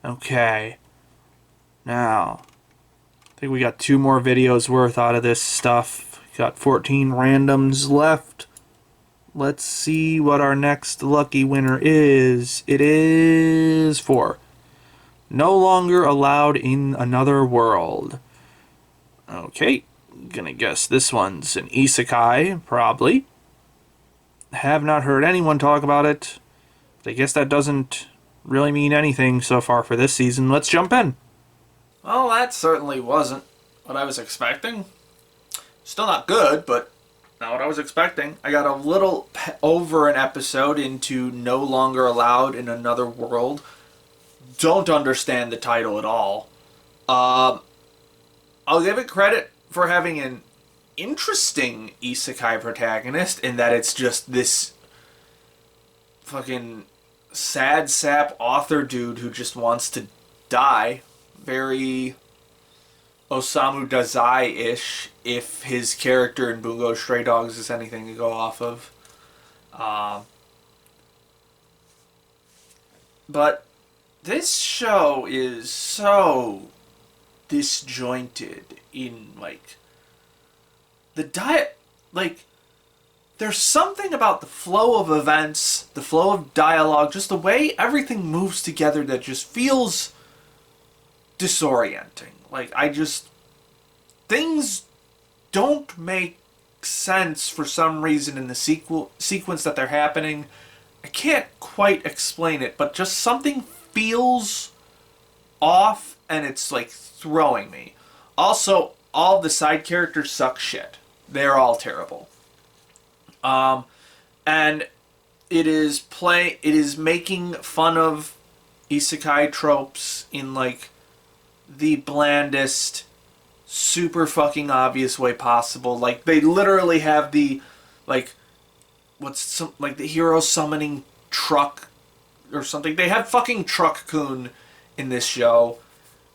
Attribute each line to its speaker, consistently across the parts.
Speaker 1: Okay. Now, I think we got 2 more videos worth out of this stuff. Got 14 randoms left. Let's see what our next lucky winner is. It is 4. No longer allowed in another world. Okay, gonna guess this one's an isekai, probably. Have not heard anyone talk about it. But I guess that doesn't really mean anything so far for this season. Let's jump in.
Speaker 2: Well, that certainly wasn't what I was expecting. Still not good, but not what I was expecting. I got a little over an episode into No Longer Allowed in Another World. Don't understand the title at all. I'll give it credit for having an interesting isekai protagonist in that it's just this fucking sad sap author dude who just wants to die. Very Osamu Dazai-ish, if his character in Bungo Stray Dogs is anything to go off of. But this show is so disjointed in, like, the there's something about the flow of events, the flow of dialogue, just the way everything moves together that just feels disorienting. Things don't make sense for some reason in the sequence that they're happening. I can't quite explain it, but just something feels off, and it's like throwing me. Also, all the side characters suck shit. They're all terrible. And it is making fun of isekai tropes in like the blandest, super fucking obvious way possible. Like, they literally have the the hero summoning truck or something. They have fucking Truck-kun in this show.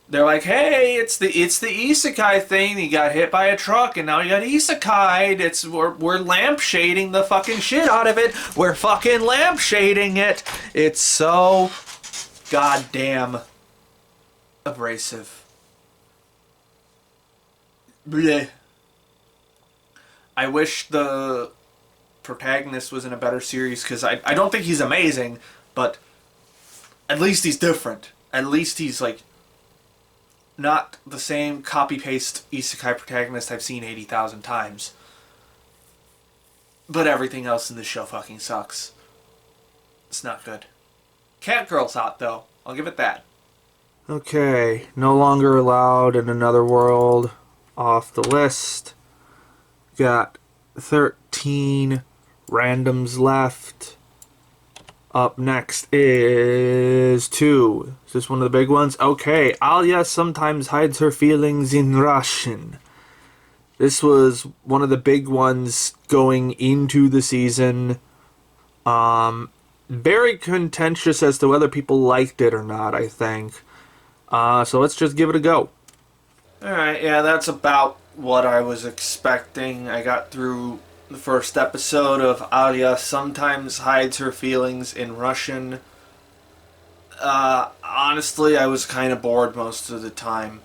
Speaker 2: They're like, hey, it's the isekai thing. You got hit by a truck and now you got isekai'd. We're lampshading the fucking shit out of it. We're fucking lampshading it. It's so goddamn abrasive. Blech. I wish the protagonist was in a better series, because I don't think he's amazing, but at least he's different. At least he's like not the same copy-paste isekai protagonist I've seen 80,000 times. But everything else in this show fucking sucks. It's not good. Cat Girl's hot, though. I'll give it that.
Speaker 1: Okay, no longer allowed in another world. Off the list. Got 13 randoms left. Up next is 2. Is this one of the big ones? Okay, Alya sometimes hides her feelings in Russian. This was one of the big ones going into the season. Very contentious as to whether people liked it or not, I think. So let's just give it a go.
Speaker 2: Alright, yeah, that's about what I was expecting. I got through the first episode of Alya sometimes hides her feelings in Russian. Honestly, I was kind of bored most of the time.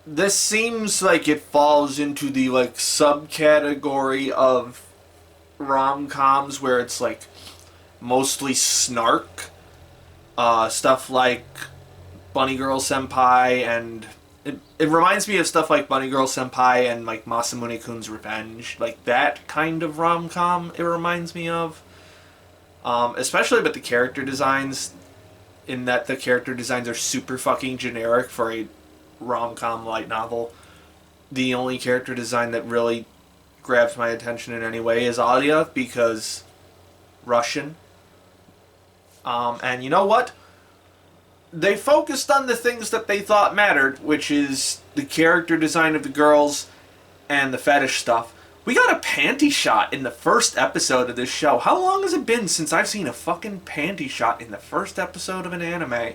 Speaker 2: This seems like it falls into the like subcategory of rom-coms where it's like mostly snark. Stuff like Bunny Girl Senpai, and it reminds me of stuff like Bunny Girl Senpai and like Masamune-kun's Revenge. Like that kind of rom-com it reminds me of. Especially with the character designs, in that the character designs are super fucking generic for a rom-com light novel. The only character design that really grabs my attention in any way is Alya, because Russian. And you know what? They focused on the things that they thought mattered, which is the character design of the girls and the fetish stuff. We got a panty shot in the first episode of this show. How long has it been since I've seen a fucking panty shot in the first episode of an anime?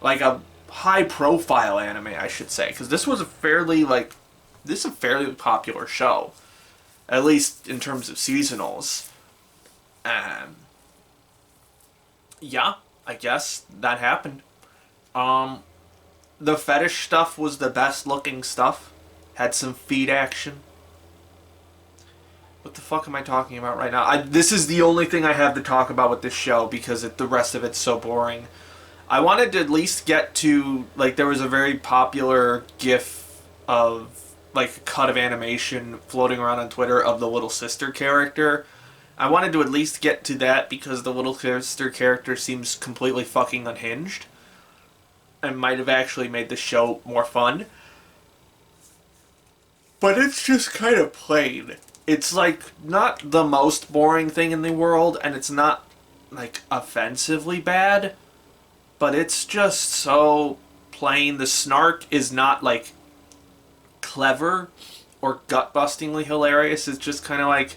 Speaker 2: Like a high-profile anime, I should say. Because this is a fairly popular show. At least in terms of seasonals. Yeah. I guess that happened. The fetish stuff was the best looking stuff. Had some feet action. What the fuck am I talking about right now? This is the only thing I have to talk about with this show because the rest of it's so boring. I wanted to at least get to, like, there was a very popular GIF of, like, a cut of animation floating around on Twitter of the little sister character. I wanted to at least get to that because the little sister character seems completely fucking unhinged and might have actually made the show more fun. But it's just kind of plain. It's, like, not the most boring thing in the world, and it's not, like, offensively bad, but it's just so plain. The snark is not, like, clever or gut-bustingly hilarious. It's just kind of like,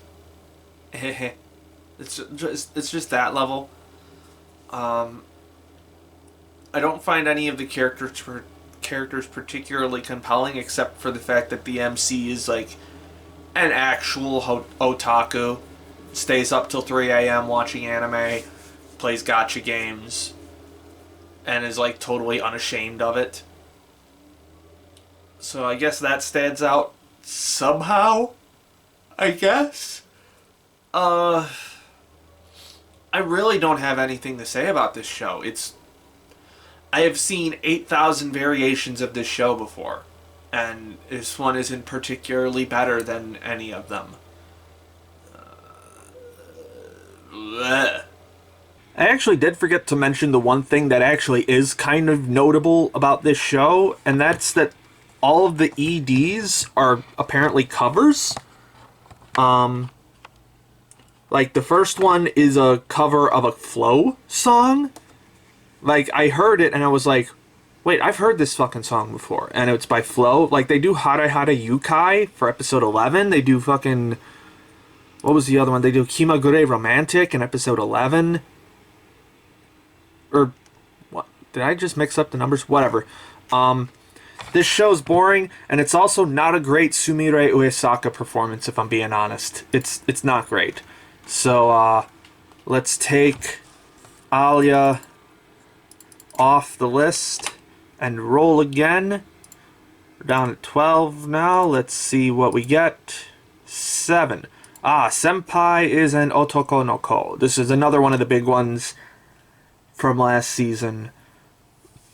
Speaker 2: it's just that level. I don't find any of the characters particularly compelling, except for the fact that the MC is, like, an actual otaku, stays up till 3 a.m. watching anime, plays gacha games, and is, like, totally unashamed of it. So I guess that stands out somehow, I guess. I really don't have anything to say about this show. I have seen 8,000 variations of this show before, and this one isn't particularly better than any of them. Bleh.
Speaker 1: I actually did forget to mention the one thing that actually is kind of notable about this show, and that's that all of the EDs are apparently covers. Like, the first one is a cover of a Flow song. Like, I heard it and I was like, wait, I've heard this fucking song before. And it's by Flow. Like, they do Hara Hara Yukai for episode 11. They do fucking... What was the other one? They do Kimagure Romantic in episode 11. Or... What? Did I just mix up the numbers? Whatever. This show's boring, and it's also not a great Sumire Uesaka performance, if I'm being honest. It's not great. So, let's take Alya off the list and roll again. We're down at 12 now. Let's see what we get. 7. Senpai Is an Otokonoko. This is another one of the big ones from last season.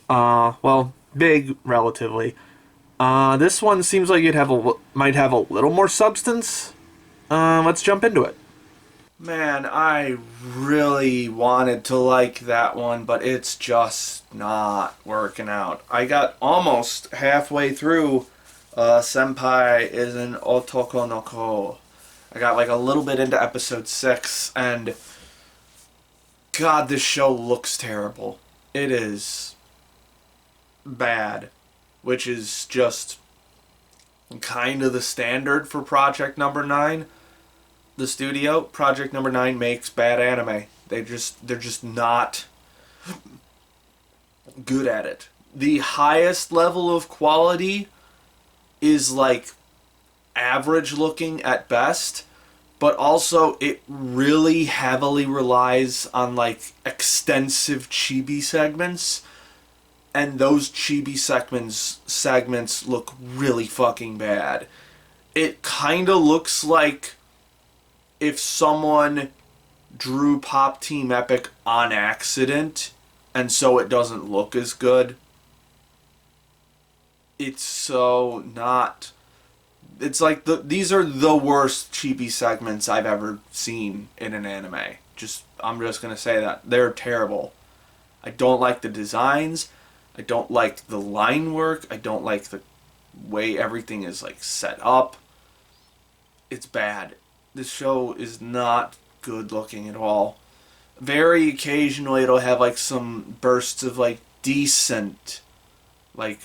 Speaker 1: Well, big relatively. This one seems like might have a little more substance. Let's jump into it.
Speaker 2: Man, I really wanted to like that one, but it's just not working out. I got almost halfway through Senpai Is an Otokonoko. I got like a little bit into episode 6, and God, this show looks terrible. It is bad, which is just kind of the standard for Project Number 9. The studio, Project Number 9, makes bad anime. They're just not good at it. The highest level of quality is like average looking at best, but also it really heavily relies on like extensive chibi segments, and those chibi segments look really fucking bad. It kind of looks like if someone drew Pop Team Epic on accident, and so it doesn't look as good. It's so not... It's like these are the worst chibi segments I've ever seen in an anime. I'm just gonna say that. They're terrible. I don't like the designs. I don't like the line work. I don't like the way everything is like set up. It's bad. This show is not good looking at all. Very occasionally it'll have like some bursts of like decent like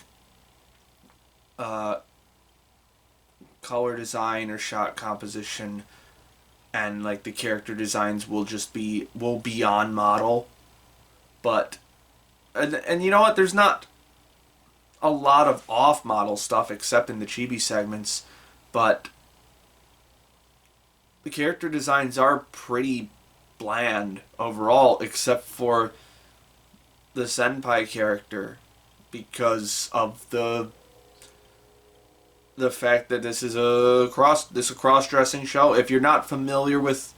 Speaker 2: color design or shot composition, and like the character designs will be on model. But and you know what, there's not a lot of off model stuff except in the chibi segments, but the character designs are pretty bland overall, except for the senpai character because of the fact that this is a cross-dressing show. If you're not familiar with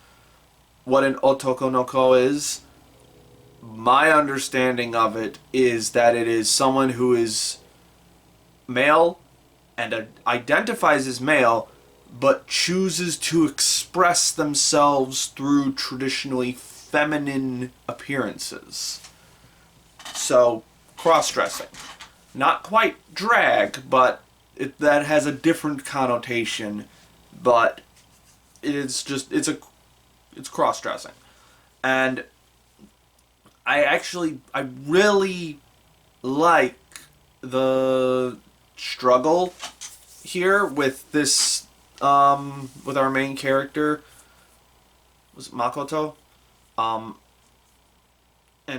Speaker 2: what an Otokonoko is, my understanding of it is that it is someone who is male and identifies as male, but chooses to express themselves through traditionally feminine appearances. So, cross-dressing. Not quite drag, but that has a different connotation, but it's cross-dressing. And I really like the struggle here with this, with our main character, was it Makoto? And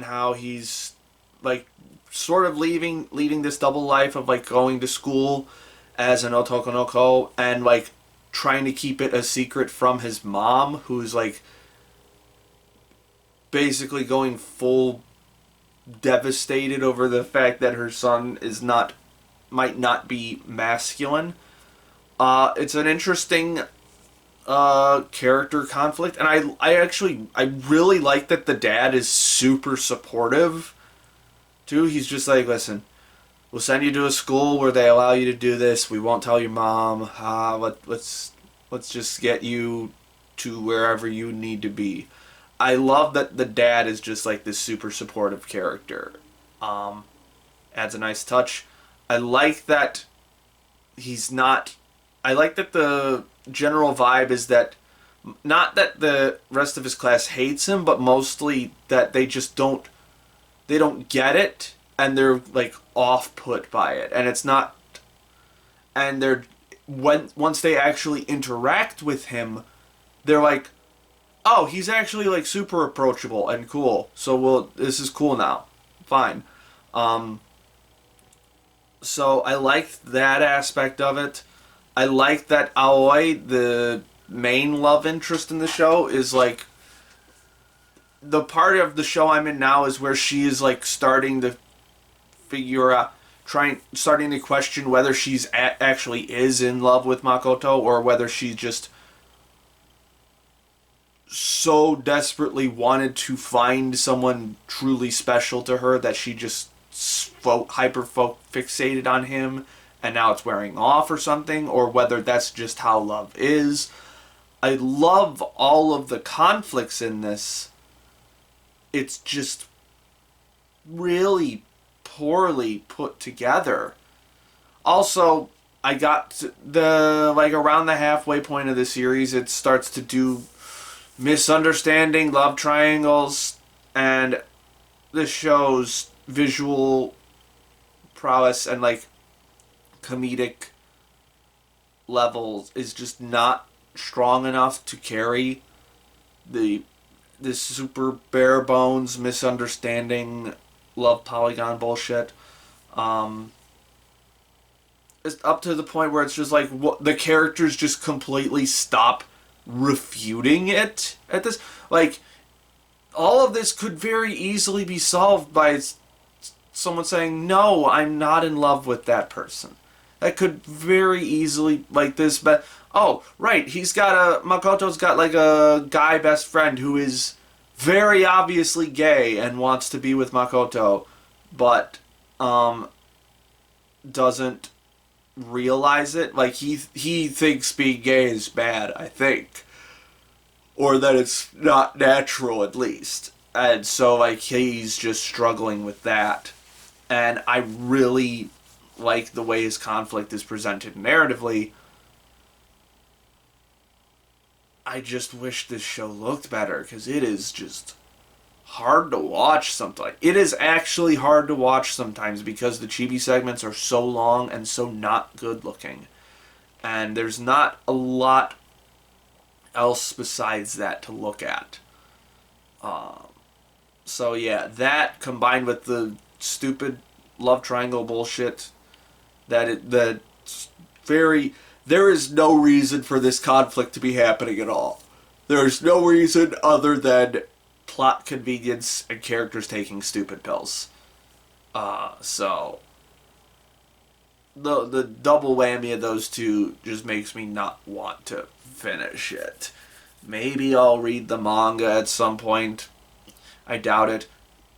Speaker 2: how he's, like, sort of leading this double life of, like, going to school as an Otokonoko and, like, trying to keep it a secret from his mom, who's, like, basically going full devastated over the fact that her son might not be masculine. It's an interesting character conflict, and I really like that the dad is super supportive too. He's just like, listen, we'll send you to a school where they allow you to do this. We won't tell your mom. Let's just get you to wherever you need to be. I love that the dad is just like this super supportive character. Adds a nice touch. I like that he's not. I like that the general vibe is that not that the rest of his class hates him, but mostly that they just don't get it, and they're like off put by it, and it's not. And once they actually interact with him, they're like, oh, he's actually like super approachable and cool. So this is cool now. Fine. So I liked that aspect of it. I like that Aoi, the main love interest in the show, is like the part of the show I'm in now is where she is like starting to figure out, starting to question whether she's actually is in love with Makoto, or whether she just so desperately wanted to find someone truly special to her that she just fixated on him and now it's wearing off or something, or whether that's just how love is. I love all of the conflicts in this. It's just really poorly put together. Also, I got to around the halfway point of the series, it starts to do misunderstanding, love triangles, and the show's visual prowess and like comedic levels is just not strong enough to carry this super bare bones misunderstanding love polygon bullshit. It's up to the point where it's just like the characters just completely stop refuting it at this. Like, all of this could very easily be solved by someone saying, no, I'm not in love with that person. That could very easily, like this, but, oh, right, Makoto's got like a guy best friend who is very obviously gay and wants to be with Makoto, but, doesn't realize it. Like, he thinks being gay is bad, I think. Or that it's not natural, at least. And so, like, he's just struggling with that. And I really like the way his conflict is presented narratively. I just wish this show looked better, because it is just hard to watch sometimes. It is actually hard to watch sometimes because the chibi segments are so long and so not good looking. And there's not a lot else besides that to look at. So yeah, that combined with the stupid love triangle bullshit, there is no reason for this conflict to be happening at all. There is no reason other than plot convenience and characters taking stupid pills. So the double whammy of those two just makes me not want to finish it. Maybe I'll read the manga at some point. I doubt it,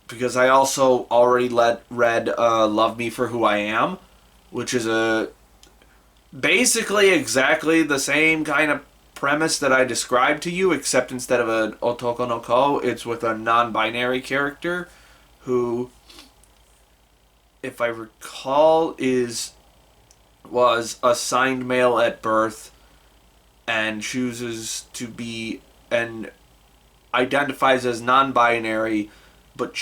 Speaker 2: because I also already read Love Me for Who I Am, which is basically exactly the same kind of premise that I described to you, except instead of an Otokonoko, it's with a non-binary character who, if I recall, was assigned male at birth and chooses to be and identifies as non-binary, but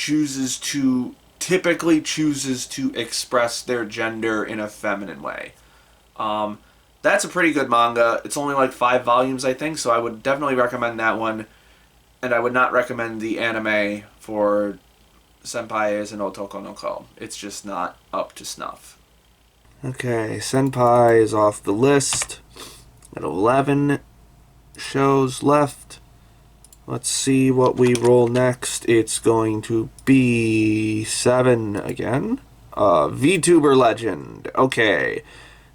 Speaker 2: typically chooses to express their gender in a feminine way. That's a pretty good manga. It's only like 5 volumes, I think, so I would definitely recommend that one. And I would not recommend the anime for Senpai Is and Otokonoko. It's just not up to snuff.
Speaker 1: Okay, Senpai is off the list. Got 11 shows left. Let's see what we roll next. It's going to be 7 again. Vtuber Legend. Okay.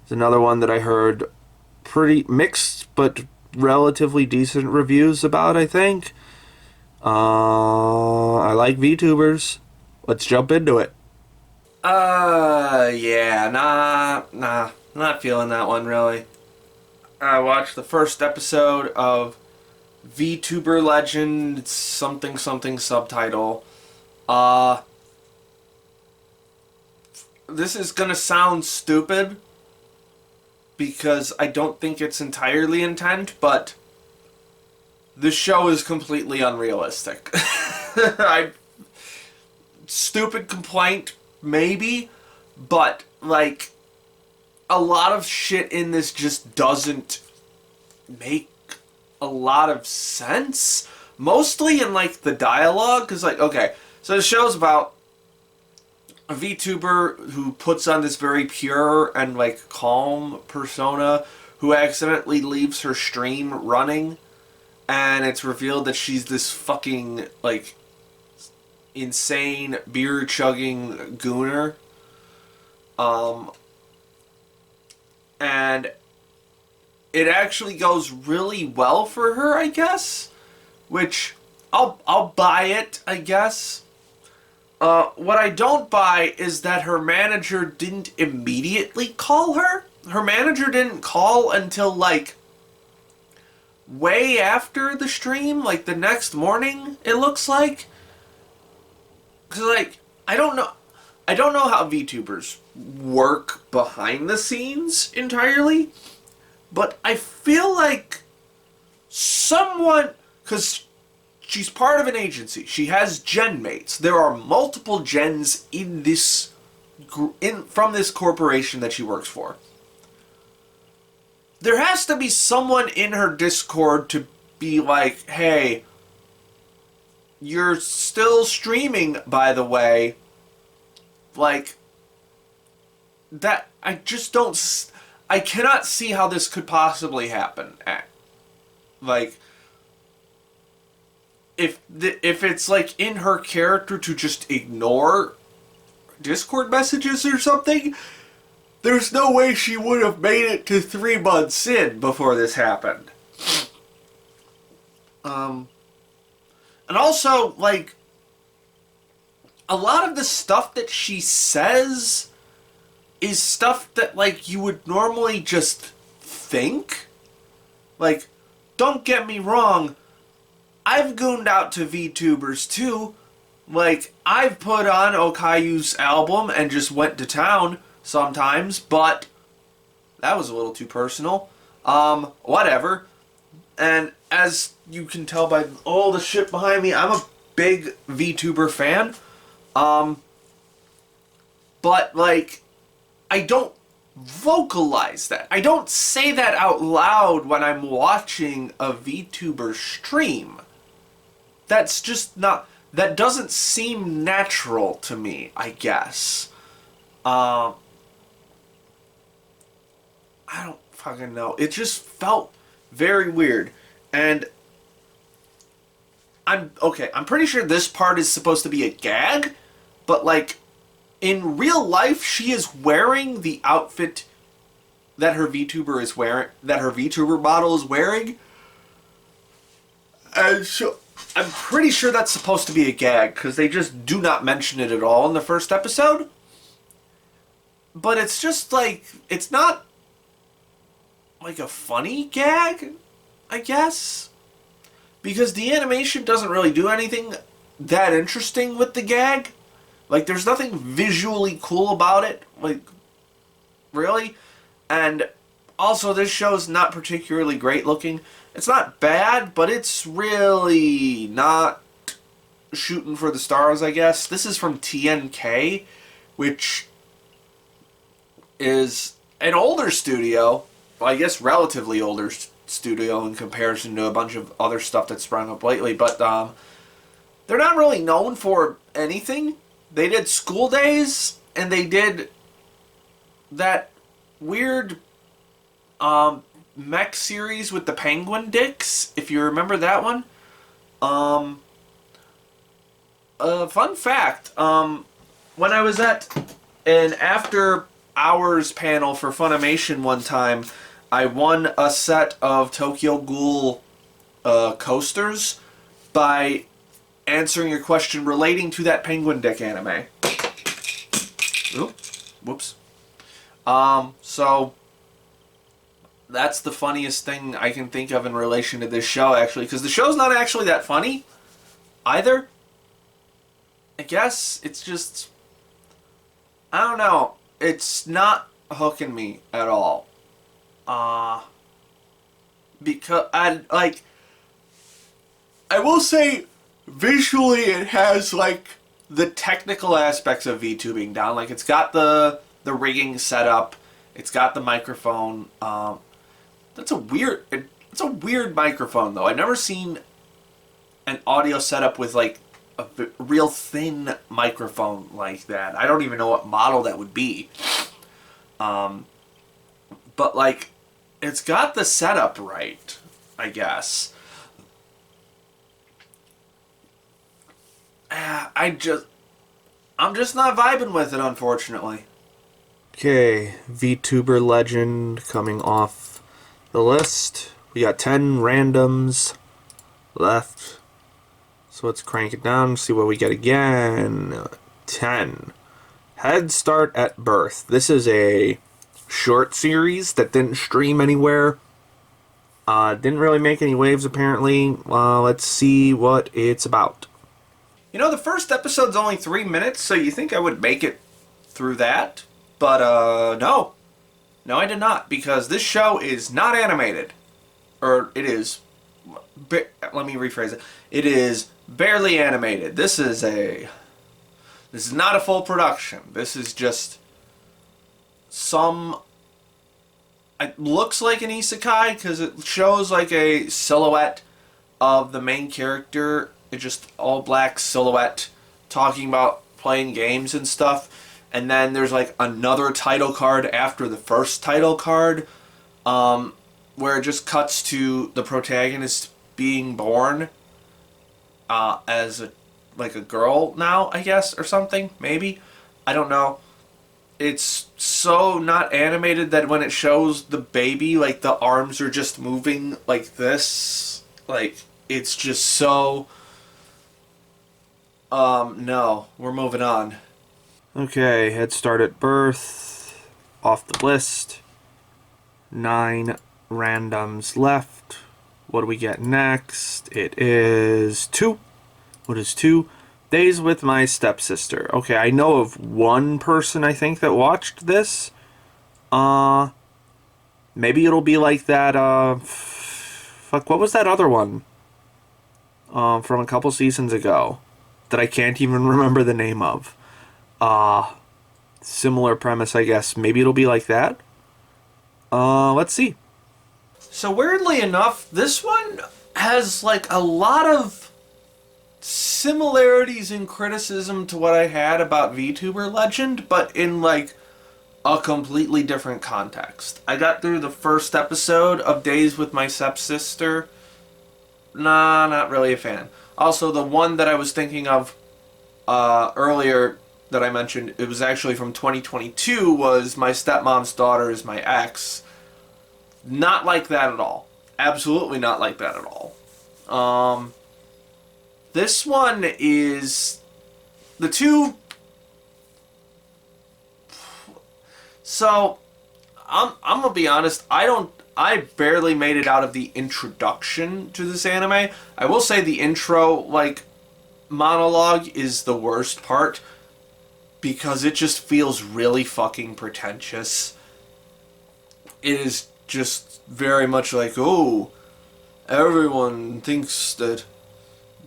Speaker 1: It's another one that I heard pretty mixed but relatively decent reviews about, I think. I like VTubers. Let's jump into it.
Speaker 2: Yeah, not feeling that one, really. I watched the first episode of Vtuber Legend, it's something subtitle. This is gonna sound stupid because I don't think it's entirely intent, but this show is completely unrealistic. Stupid complaint, maybe, but like a lot of shit in this just doesn't make a lot of sense, mostly in like the dialogue, because like, okay, so the show's about a VTuber who puts on this very pure and like calm persona who accidentally leaves her stream running, and it's revealed that she's this fucking like insane beer chugging gooner. And it actually goes really well for her, I guess, which I'll buy it, I guess. What I don't buy is that her manager didn't immediately call her. Her manager didn't call until like way after the stream, like the next morning, it looks like. 'Cause like I don't know how VTubers work behind the scenes entirely, but I feel like someone, because she's part of an agency, she has gen mates. There are multiple gens in this from this corporation that she works for. There has to be someone in her Discord to be like, hey, you're still streaming, by the way. Like, that, I just don't, I cannot see how this could possibly happen. Like, if it's like in her character to just ignore Discord messages or something, there's no way she would have made it to 3 months in before this happened. And also, like, a lot of the stuff that she says is stuff that, like, you would normally just think. Like, don't get me wrong, I've gooned out to VTubers too. Like, I've put on Okayu's album and just went to town sometimes, but that was a little too personal. Whatever. And as you can tell by all the shit behind me, I'm a big VTuber fan. But, like, I don't vocalize that. I don't say that out loud when I'm watching a VTuber stream. That's just not... That doesn't seem natural to me, I guess. I don't fucking know. It just felt very weird. And I'm pretty sure this part is supposed to be a gag, but like in real life, she is wearing the outfit that her VTuber model is wearing. And so I'm pretty sure that's supposed to be a gag, because they just do not mention it at all in the first episode. But it's just like, it's not like a funny gag, I guess. Because the animation doesn't really do anything that interesting with the gag. Like, there's nothing visually cool about it. Like, really? And also, this show's not particularly great looking. It's not bad, but it's really not shooting for the stars, I guess. This is from TNK, which is an older studio. Well, I guess relatively older studio in comparison to a bunch of other stuff that's sprung up lately. But they're not really known for anything. They did School Days, and they did that weird mech series with the penguin dicks, if you remember that one. Fun fact, when I was at an after hours panel for Funimation one time, I won a set of Tokyo Ghoul coasters by answering a question relating to that penguin dick anime. Oop, whoops. So that's the funniest thing I can think of in relation to this show, actually, because the show's not actually that funny either. I guess it's just, I don't know, it's not hooking me at all. Because I will say visually it has like the technical aspects of VTubing down. Like, it's got the rigging set up, it's got the microphone. It's a weird microphone, though. I've never seen an audio setup with like a real thin microphone like that. I don't even know what model that would be. But like, it's got the setup right, I guess. I'm just not vibing with it, unfortunately.
Speaker 1: Okay, Vtuber Legend coming off the list. We got 10 randoms left. So let's crank it down, see what we get again. 10. Head Start at Birth. This is a short series that didn't stream anywhere. Didn't really make any waves, apparently. Let's see what it's about.
Speaker 2: You know, the first episode's only 3 minutes, so you think I would make it through that? But, no. No, I did not, because this show is not animated. Or, it is. Let me rephrase it. It is barely animated. This is not a full production. This is just it looks like an isekai, because it shows like a silhouette of the main character. It's just all black silhouette talking about playing games and stuff. And then there's like another title card after the first title card, where it just cuts to the protagonist being born as a girl now, I guess, or something, maybe. I don't know. It's so not animated that when it shows the baby, like, the arms are just moving like this. Like, it's just so... no. We're moving on.
Speaker 1: Okay, Head Start at Birth. Off the list. 9 randoms left. What do we get next? It is 2. What is 2? Days with My Stepsister. Okay, I know of one person, I think, that watched this. Maybe it'll be like that, fuck, what was that other one? From a couple seasons ago. That I can't even remember the name of. Similar premise, I guess. Maybe it'll be like that. Let's see.
Speaker 2: So weirdly enough, this one has like a lot of similarities in criticism to what I had about Vtuber Legend, but in like a completely different context. I got through the first episode of Days with My Stepsister. Nah, not really a fan. Also, the one that I was thinking of earlier, that I mentioned, it was actually from 2022, was My Stepmom's Daughter Is My Ex. Not like that at all. Absolutely not like that at all. This one is the two. So I'm gonna be honest. I barely made it out of the introduction to this anime. I will say the intro monologue is the worst part because it just feels really fucking pretentious. It is just very much like, oh, everyone thinks that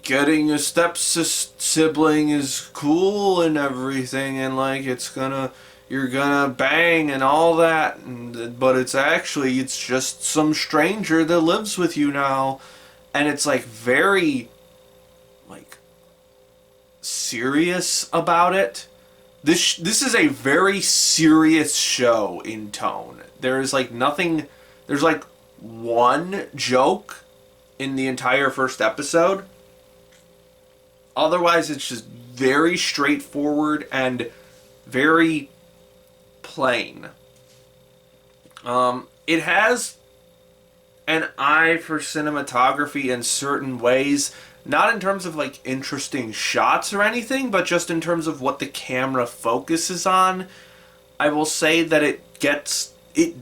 Speaker 2: getting a sibling is cool and everything, and you're gonna bang and all that, but it's just some stranger that lives with you now, and it's very serious about it. This is a very serious show in tone. There is nothing. There's one joke in the entire first episode. Otherwise, it's just very straightforward and very plain. It has an eye for cinematography in certain ways, not in terms of interesting shots or anything, but just in terms of what the camera focuses on. I will say that it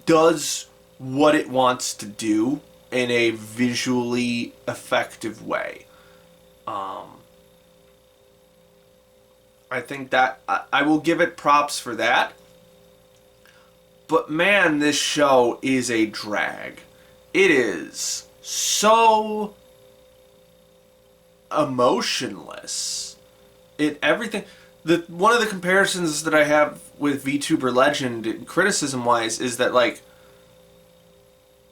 Speaker 2: does what it wants to do in a visually effective way. I think that I will give it props for that. But man, this show is a drag. It is so emotionless. One of the comparisons that I have with VTuber Legend, criticism wise, is that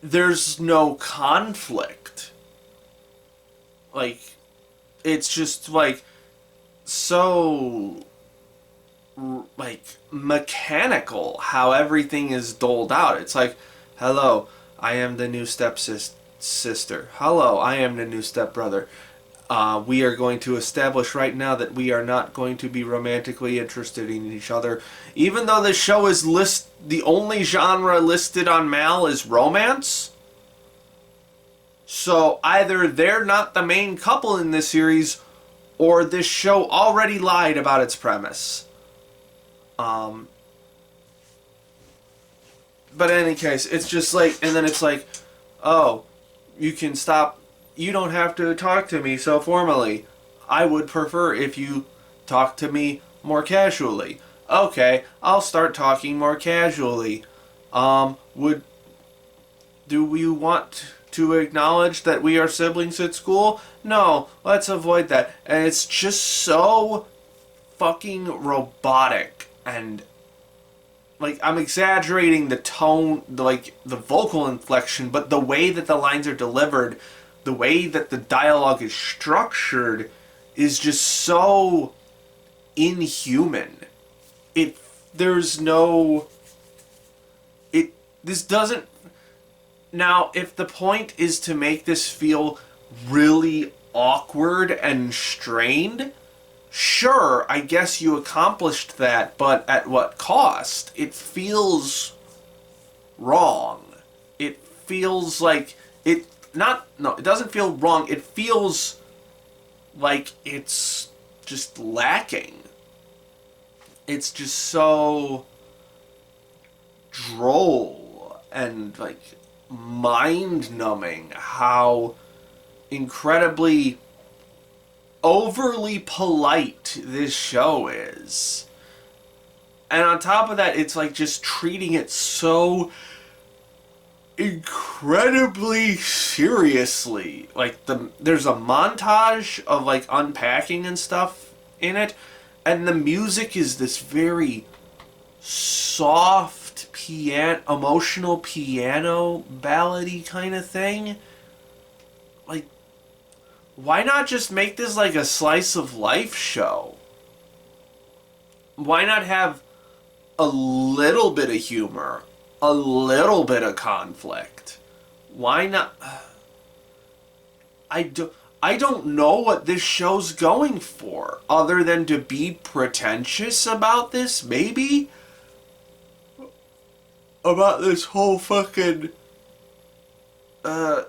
Speaker 2: there's no conflict. It's just so mechanical how everything is doled out. It's hello, I am the new stepsister. Hello, I am the new stepbrother. We are going to establish right now that we are not going to be romantically interested in each other. Even though this show is the only genre listed on Mal is romance. So either they're not the main couple in this series, or this show already lied about its premise. But in any case, it's just and then it's oh, you can stop. You don't have to talk to me so formally. I would prefer if you talk to me more casually. Okay, I'll start talking more casually. Do you want to acknowledge that we are siblings at school? No, let's avoid that. And it's just so fucking robotic, and I'm exaggerating the tone, the vocal inflection, but the way that the lines are delivered, the way that the dialogue is structured is just so inhuman. This doesn't. Now, if the point is to make this feel really awkward and strained, sure, I guess you accomplished that, but at what cost? It feels wrong. It feels it doesn't feel wrong. It feels like it's just lacking. It's just so droll and mind-numbing how incredibly overly polite this show is. And on top of that, it's just treating it so incredibly seriously. There's a montage of unpacking and stuff in it, and the music is this very soft emotional piano ballady kind of thing. Why not just make this a slice of life show? Why not have a little bit of humor, a little bit of conflict? Why not? I don't know what this show's going for, other than to be pretentious about this, maybe? About this whole fucking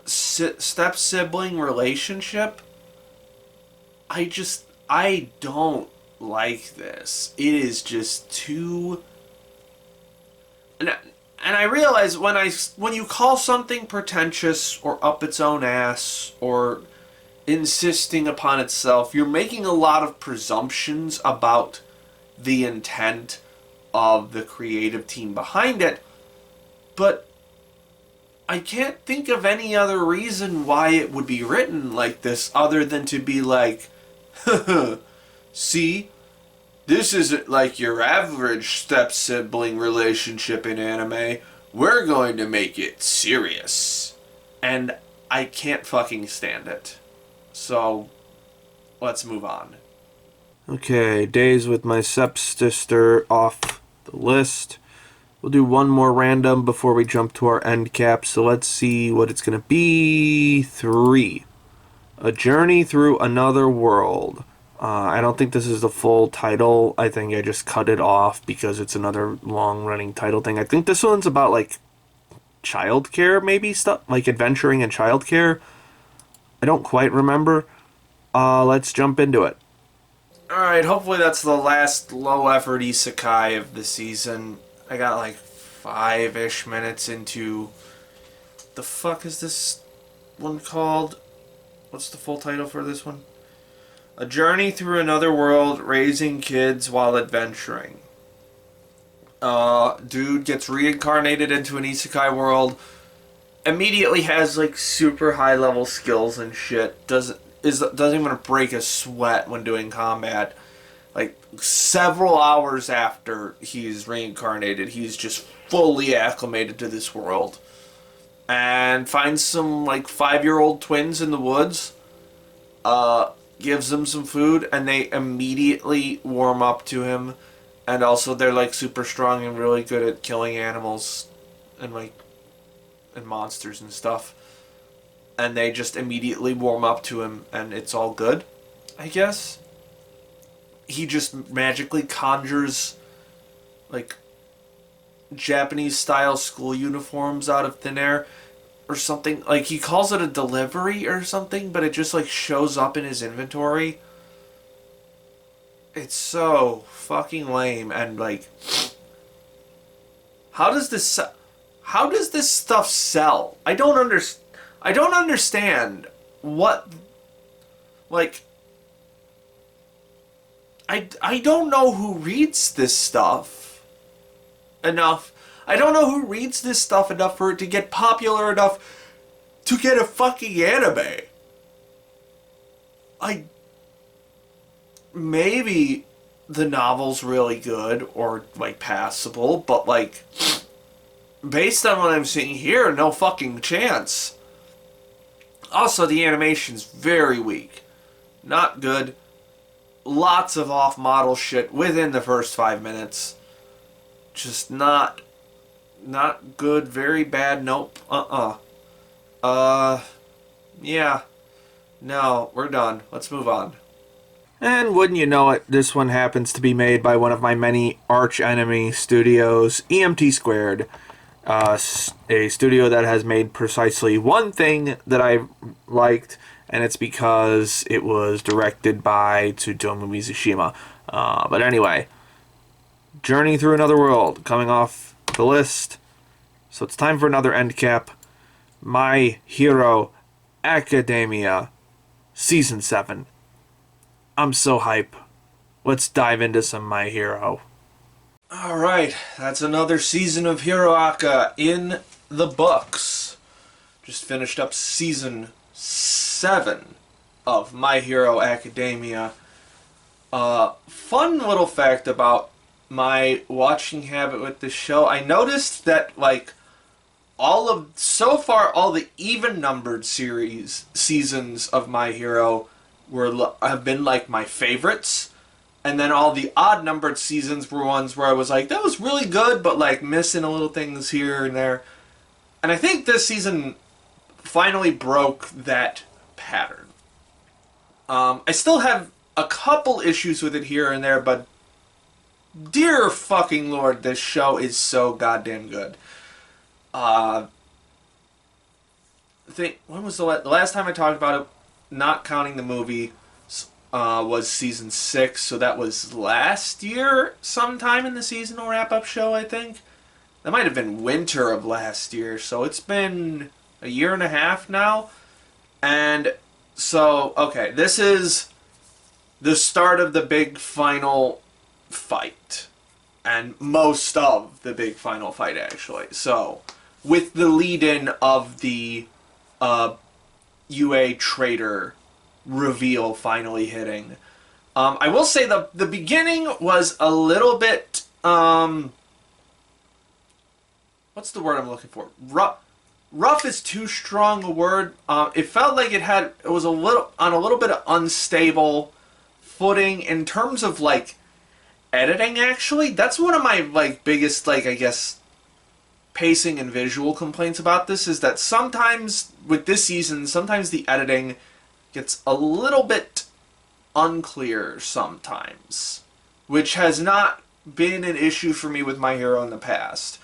Speaker 2: step-sibling relationship. I don't like this. It is just too... And I realize when you call something pretentious or up its own ass or insisting upon itself, you're making a lot of presumptions about the intent of the creative team behind it. But I can't think of any other reason why it would be written like this other than to be like, see, this isn't like your average step-sibling relationship in anime. We're going to make it serious. And I can't fucking stand it. So, let's move on.
Speaker 1: Okay, days with my stepsister off the list. We'll do one more random before we jump to our end cap. So let's see what it's going to be. 3. A Journey Through Another World. I don't think this is the full title. I think I just cut it off because it's another long-running title thing. I think this one's about, like, childcare, maybe? Stuff like adventuring and childcare. I don't quite remember. Let's jump into it.
Speaker 2: Alright, hopefully that's the last low-effort isekai of the season. I got like 5-ish minutes into... The fuck is this one called? What's the full title for this one? A Journey Through Another World, Raising Kids While Adventuring. Dude gets reincarnated into an isekai world, immediately has like super high level skills and shit, doesn't even break a sweat when doing combat. Like several hours after he's reincarnated, he's just fully acclimated to this world. And finds some like 5-year-old twins in the woods, gives them some food, and they immediately warm up to him. And also they're like super strong and really good at killing animals and like and monsters and stuff. And they just immediately warm up to him and it's all good, I guess. He just magically conjures like Japanese style school uniforms out of thin air or something. Like he calls it a delivery or something, but it just like shows up in his inventory. It's so fucking lame. And like, how does this stuff sell? I don't understand what, like, I don't know who reads this stuff enough. I don't know who reads this stuff enough for it to get popular enough to get a fucking anime. Maybe the novel's really good or like passable, but like based on what I'm seeing here, no fucking chance. Also, the animation's very weak. Not good. Lots of off-model shit within the first 5 minutes. Just not good. Very bad. Nope. Yeah. No, we're done. Let's move on.
Speaker 1: And wouldn't you know it, this one happens to be made by one of my many arch-enemy studios, EMT Squared. A studio that has made precisely one thing that I've liked, and it's because it was directed by Tsutomu Mizushima. But anyway, Journey Through Another World, coming off the list. So it's time for another end cap. My Hero Academia, Season 7. I'm so hype. Let's dive into some My Hero.
Speaker 2: Alright, that's another season of Hero Aka in the books. Just finished up Season 7 of My Hero Academia. Fun little fact about my watching habit with this show. I noticed that, like, so far, all the even-numbered seasons of My Hero have been, like, my favorites. And then all the odd-numbered seasons were ones where I was like, that was really good, but, like, missing a little things here and there. And I think this season finally broke that pattern. I still have a couple issues with it here and there, but dear fucking lord, this show is so goddamn good. I think, when was the last time I talked about it, not counting the movie, was season 6, so that was last year, sometime in the seasonal wrap-up show, I think. That might have been winter of last year, so it's been a year and a half now. And so, okay, this is the start of the big final fight. And most of the big final fight, actually. So, with the lead-in of the UA traitor reveal finally hitting. I will say the beginning was a little bit, what's the word I'm looking for? Rough is too strong a word. It felt like it was a little bit of unstable footing in terms of like editing. Actually, that's one of my like biggest, like, I guess, pacing and visual complaints about this, is that sometimes with this season, sometimes the editing gets a little bit unclear sometimes, which has not been an issue for me with My Hero in the past.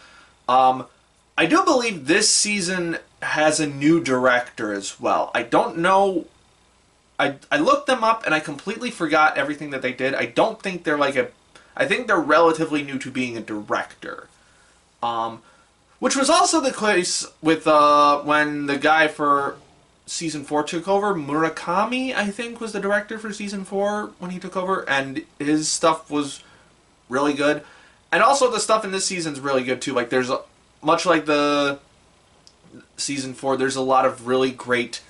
Speaker 2: I do believe this season has a new director as well. I don't know. I looked them up and I completely forgot everything that they did. I don't think they're I think they're relatively new to being a director. Which was also the case with when the guy for Season 4 took over. Murakami, I think, was the director for Season 4 when he took over, and his stuff was really good. And also the stuff in this season's really good too. Like, there's much like the Season 4, there's a lot of really great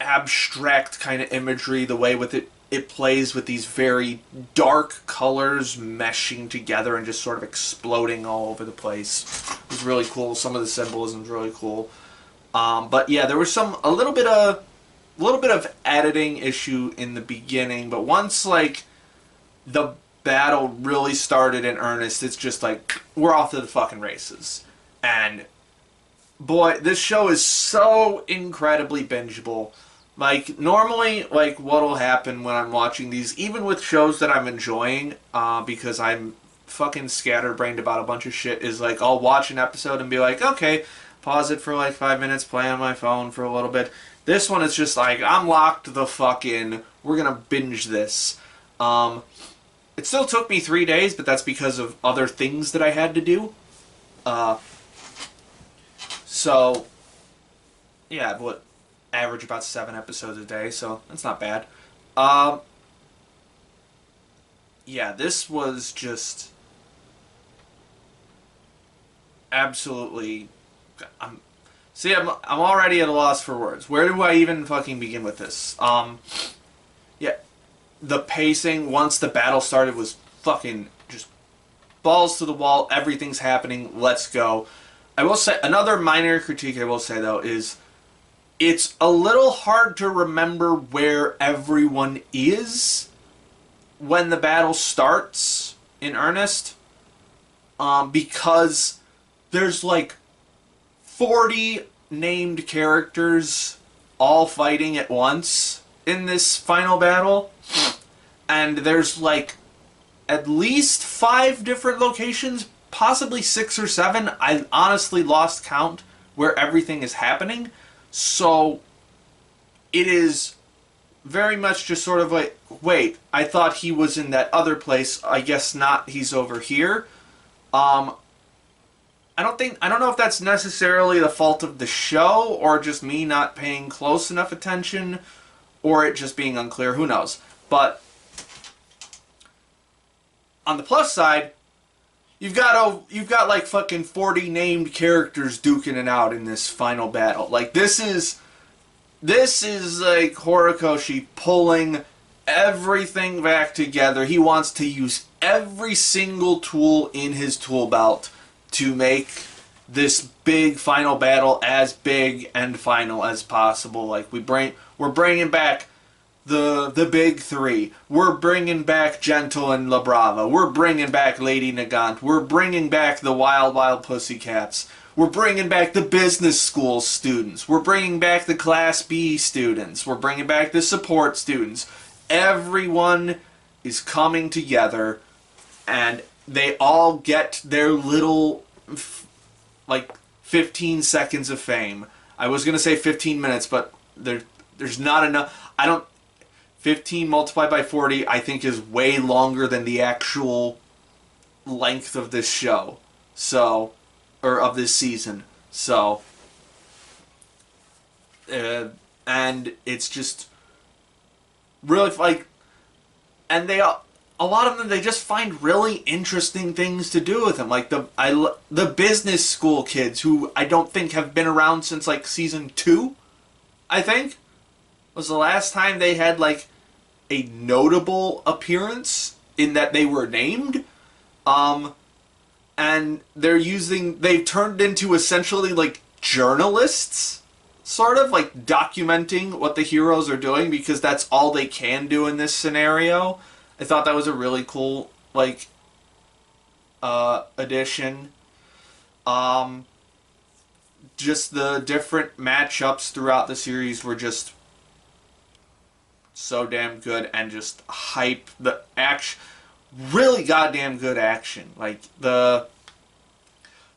Speaker 2: abstract kind of imagery, the way with it plays with these very dark colors meshing together and just sort of exploding all over the place. It was really cool. Some of the symbolism's really cool. But yeah, there was a little bit of editing issue in the beginning, but once like the battle really started in earnest, it's just like we're off to the fucking races. And boy, this show is so incredibly bingeable. Like, normally, like, what'll happen when I'm watching these, even with shows that I'm enjoying, because I'm fucking scatterbrained about a bunch of shit, is like, I'll watch an episode and be like, okay, pause it for like 5 minutes, play on my phone for a little bit. This one is just like, I'm locked the fuck in, we're gonna binge this. It still took me 3 days, but that's because of other things that I had to do. So, yeah, what? Average about 7 episodes a day, so that's not bad. Yeah, this was just absolutely. I'm already at a loss for words. Where do I even fucking begin with this? Yeah, the pacing once the battle started was fucking just balls to the wall. Everything's happening. Let's go. I will say another minor critique I will say though is, it's a little hard to remember where everyone is when the battle starts in earnest, because there's like 40 named characters all fighting at once in this final battle, and there's like at least 5 different locations, possibly 6 or 7. I honestly lost count where everything is happening. So, it is very much just sort of like, wait, I thought he was in that other place, I guess not, he's over here. I don't know if that's necessarily the fault of the show, or just me not paying close enough attention, or it just being unclear, who knows. But, on the plus side, you've got like fucking 40 named characters duking it out in this final battle. Like, this is like Horikoshi pulling everything back together. He wants to use every single tool in his tool belt to make this big final battle as big and final as possible. Like, we're bringing back the big 3. We're bringing back Gentle and La Brava. We're bringing back Lady Nagant. We're bringing back the Wild Wild Pussycats. We're bringing back the business school students. We're bringing back the Class B students. We're bringing back the support students. Everyone is coming together, and they all get their little, like, 15 seconds of fame. I was going to say 15 minutes, but there's not enough. 15 multiplied by 40, I think, is way longer than the actual length of this show. So, or of this season. So, and it's just really, like, and a lot of them, they just find really interesting things to do with them. Like the business school kids, who I don't think have been around since like season 2, I think, was the last time they had like a notable appearance in that they were named. And they've turned into essentially like journalists, sort of like documenting what the heroes are doing, because that's all they can do in this scenario. I thought that was a really cool, like, addition. Just the different matchups throughout the series were just so damn good, and just hype. The action, really goddamn good action. Like, the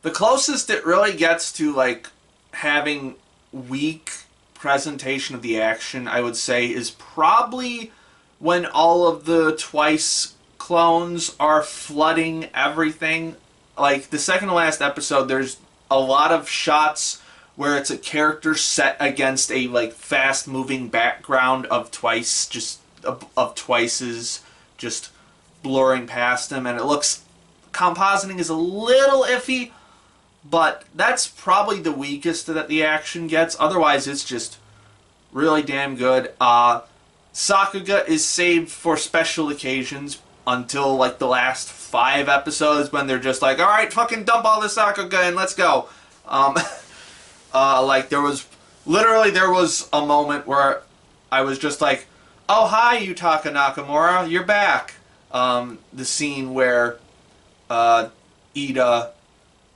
Speaker 2: closest it really gets to, like, having weak presentation of the action, I would say, is probably when all of the Twice clones are flooding everything. Like, the second to last episode, there's a lot of shots where it's a character set against a, like, fast-moving background of Twice, of Twice's just blurring past them, and it looks, compositing is a little iffy, but that's probably the weakest that the action gets. Otherwise, it's just really damn good. Sakuga is saved for special occasions until, like, the last 5 episodes, when they're just like, alright, fucking dump all the Sakuga and let's go. Like, there was a moment where I was just like, oh, hi, Yutaka Nakamura, you're back. The scene where Ida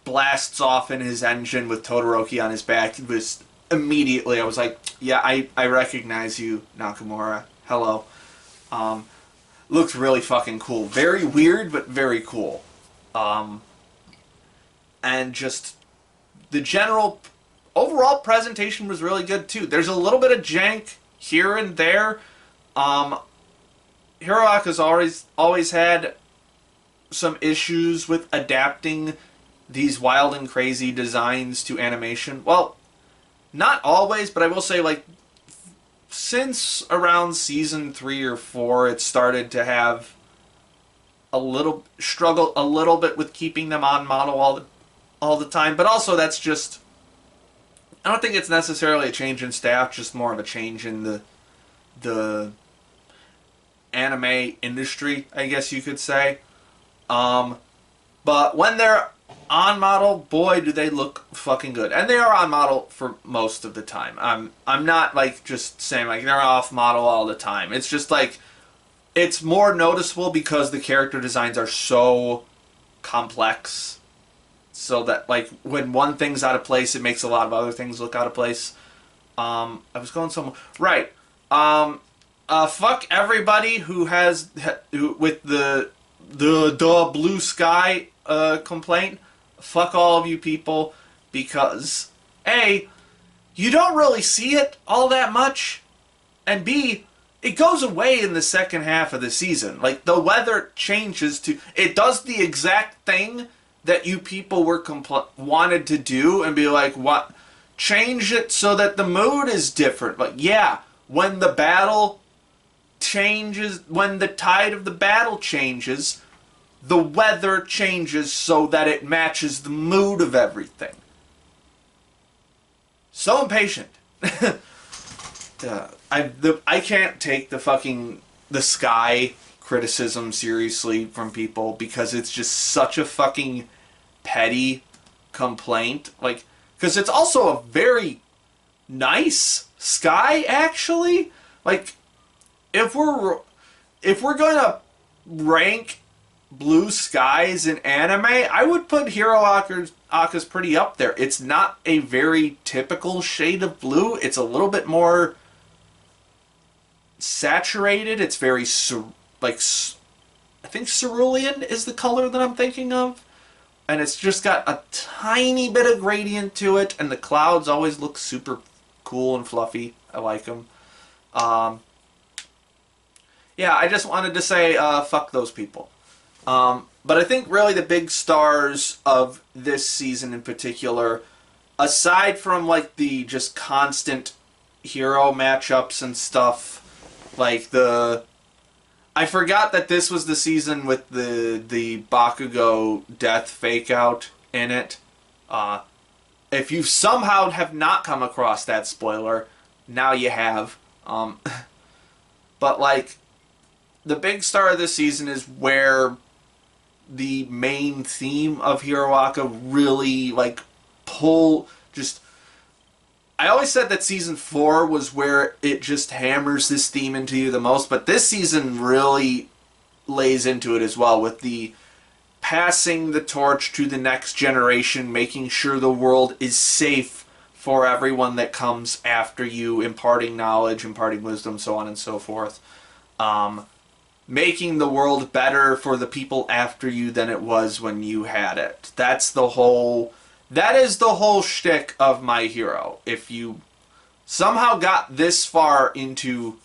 Speaker 2: blasts off in his engine with Todoroki on his back, it was immediately, I was like, yeah, I recognize you, Nakamura. Hello. Looks really fucking cool. Very weird, but very cool. And just the general overall presentation was really good too. There's a little bit of jank here and there. Hiroaka's always had some issues with adapting these wild and crazy designs to animation. Well, not always, but I will say, like, since around season 3 or 4, it started to have struggle a little bit with keeping them on model all the time. But also, that's just, I don't think it's necessarily a change in staff, just more of a change in the anime industry, I guess you could say. But when they're on model, boy, do they look fucking good. And they are on model for most of the time. I'm not, like, just saying, like, they're off model all the time. It's just, like, it's more noticeable because the character designs are so complex. So that, like, when one thing's out of place, it makes a lot of other things look out of place. I was going somewhere. Right. Fuck everybody who with the blue sky complaint. Fuck all of you people, because A, you don't really see it all that much, and B, it goes away in the second half of the season. Like, the weather changes it does the exact thing that you people wanted to do, and be like, what? Change it so that the mood is different. Like, yeah, when the battle changes, when the tide of the battle changes, the weather changes so that it matches the mood of everything. So impatient. I can't take the sky criticism seriously from people, because it's just such a fucking petty complaint. Like, because it's also a very nice sky, actually. Like, if we're going to rank blue skies in anime, I would put Hero Aka's pretty up there. It's not a very typical shade of blue. It's a little bit more saturated. It's very like I think cerulean is the color that I'm thinking of. And it's just got a tiny bit of gradient to it, and the clouds always look super cool and fluffy. I like them. Yeah, I just wanted to say, fuck those people. But I think really the big stars of this season in particular, aside from like the just constant hero matchups and stuff, like I forgot that this was the season with the Bakugo death fake out in it. If you somehow have not come across that spoiler, now you have. But like, the big star of this season is where the main theme of Hiroaka really like I always said that season 4 was where it just hammers this theme into you the most, but this season really lays into it as well, with the passing the torch to the next generation, making sure the world is safe for everyone that comes after you, imparting knowledge, imparting wisdom, so on and so forth. Making the world better for the people after you than it was when you had it. That is the whole shtick of My Hero. If you somehow got this far into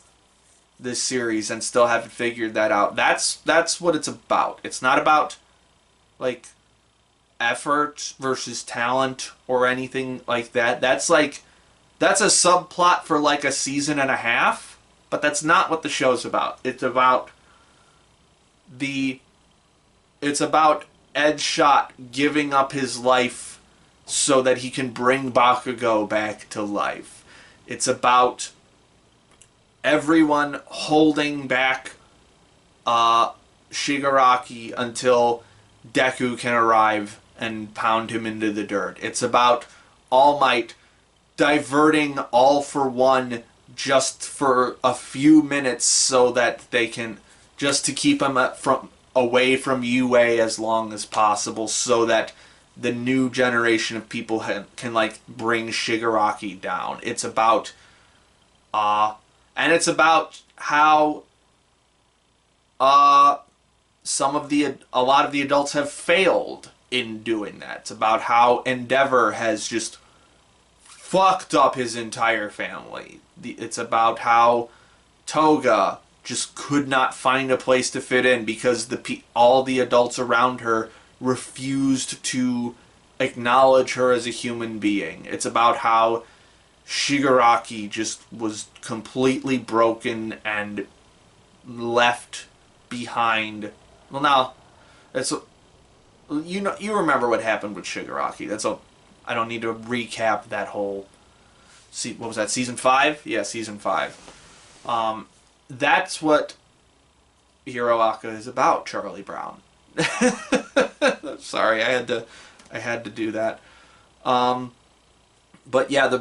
Speaker 2: this series and still haven't figured that out, that's what it's about. It's not about like effort versus talent or anything like that. That's a subplot for like a season and a half, but that's not what the show's about. It's about Edgeshot giving up his life so that he can bring Bakugo back to life. It's about everyone holding back Shigaraki until Deku can arrive and pound him into the dirt. It's about All Might diverting All for One just for a few minutes so that they can, just to keep him away from UA as long as possible, so that the new generation of people can like bring Shigaraki down. It's about and it's about how a lot of the adults have failed in doing that. It's about how Endeavor has just fucked up his entire family. It's about how Toga just could not find a place to fit in because all the adults around her refused to acknowledge her as a human being. It's about how Shigaraki just was completely broken and left behind. Well, now, you remember what happened with Shigaraki. I don't need to recap that whole. What was that? Season 5? Yeah, season 5. That's what Hiroaka is about, Charlie Brown. Sorry, I had to do that. But yeah,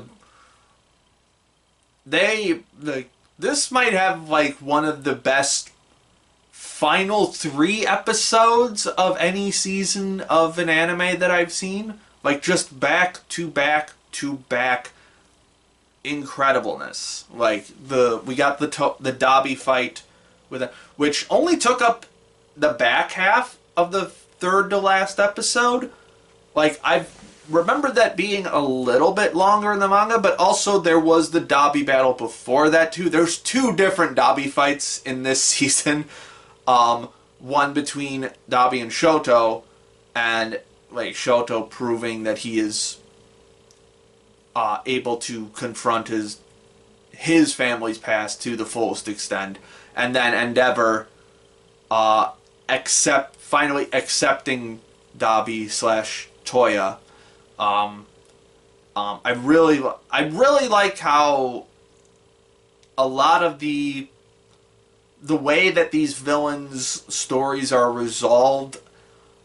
Speaker 2: this might have like one of the best final 3 episodes of any season of an anime that I've seen. Like, just back to back to back incredibleness. Like, we got the Dobby fight which only took up the back half of the third to last episode. Like, I remember that being a little bit longer in the manga, but also there was the Dobby battle before that too. There's 2 different Dobby fights in this season. One between Dobby and Shoto, and like Shoto proving that he is able to confront his family's past to the fullest extent, and then Endeavor finally accepting Dobby / Toya. I really like how a lot of the way that these villains' stories are resolved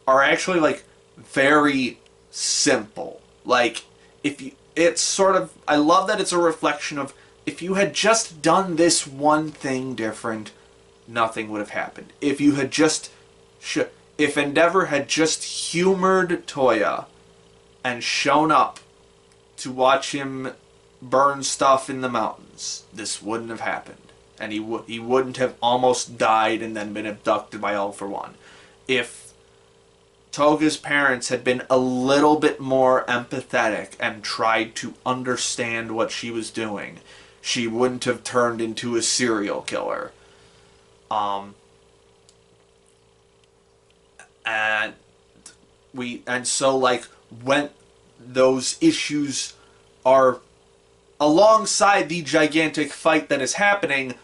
Speaker 2: are actually like very simple. Like, I love that it's a reflection of, if you had just done this one thing different, nothing would have happened. If you had just if Endeavor had just humored Toya and shown up to watch him burn stuff in the mountains, this wouldn't have happened. And he wouldn't have almost died and then been abducted by All for One. If Toga's parents had been a little bit more empathetic and tried to understand what she was doing, she wouldn't have turned into a serial killer. And so like when those issues are alongside the gigantic fight that is happening,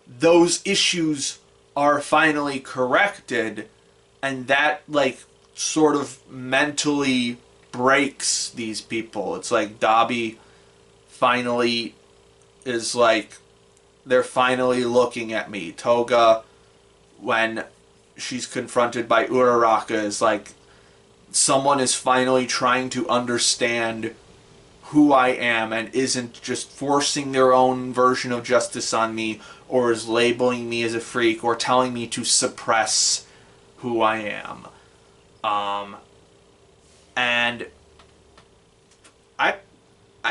Speaker 2: those issues are finally corrected, and that like sort of mentally breaks these people. It's like Dabi finally is like, they're finally looking at me. Toga, when she's confronted by Uraraka, is like, someone is finally trying to understand who I am and isn't just forcing their own version of justice on me, or is labeling me as a freak, or telling me to suppress who I am. And I